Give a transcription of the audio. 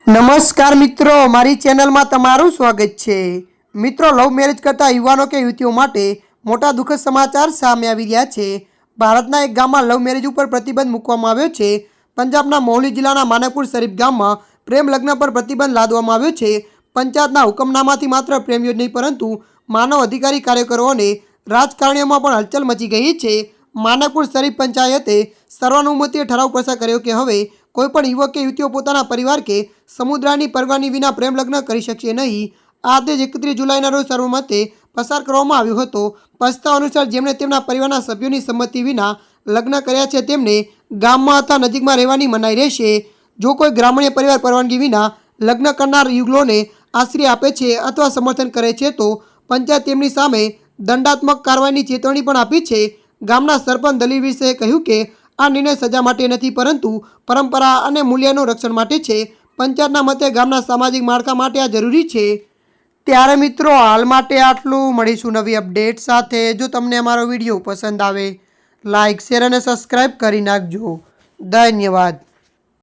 નમસ્કાર મિત્રો, મારી ચેનલમાં તમારું સ્વાગત છે। મિત્રો, લવ મેરેજ કરતા યુવાનો કે યુવતીઓ માટે મોટા દુઃખદ સમાચાર સામે આવી રહ્યા છે। ભારતના એક ગામમાં લવ મેરેજ ઉપર પ્રતિબંધ મૂકવામાં આવ્યો છે। પંજાબના મોહલી જિલ્લાના માનેકપુર શરીફ ગામમાં પ્રેમ લગ્ન પર પ્રતિબંધ લાદવામાં આવ્યો છે। પંચાયતના હુકમનામાથી માત્ર પ્રેમ જ નહીં પરંતુ માનવ અધિકારી કાર્યકરો અને રાજકારણીઓમાં પણ હલચલ મચી ગઈ છે। માનેકપુર શરીફ પંચાયતે સર્વાનુમતિએ ઠરાવ પસાર કર્યો કે હવે કોઈપણ યુવક કે યુવતીઓ પોતાના પરિવાર કે સમુદાયની પરવાની વિના પ્રેમ લગ્ન કરી શકશે નહીં। આ આદેશ 31 જુલાઈના રોજ સર્વમતે પસાર કરવામાં આવ્યો હતો। પ્રસ્તાવ અનુસાર જેમણે તેમના પરિવારના સભ્યોની સંમતિ વિના લગ્ન કર્યા છે તેમને ગામમાં અથવા નજીકમાં રહેવાની મનાઈ રહેશે। જો કોઈ ગ્રામીણ પરિવાર પરવાનગી વિના લગ્ન કરનાર યુગલોને આશ્રય આપે છે અથવા સમર્થન કરે છે તો પંચાયત તેમની સામે દંડાત્મક કાર્યવાહીની ચેતવણી પણ આપી છે। ગામના સરપંચ દલીલ વિશે કહ્યું કે આ નિર્ણય સજા માટે નથી પરંતુ પરંપરા અને મૂલ્યનું રક્ષણ માટે છે। પંચાયતના મતે ગામના સામાજિક માળખા માટે આ જરૂરી છે। ત્યારે મિત્રો, હાલ માટે આટલું। મળીશું નવી અપડેટ સાથે। જો તમને અમારો વિડીયો પસંદ આવે લાઇક, શેર અને સબસ્ક્રાઈબ કરી નાખજો। ધન્યવાદ।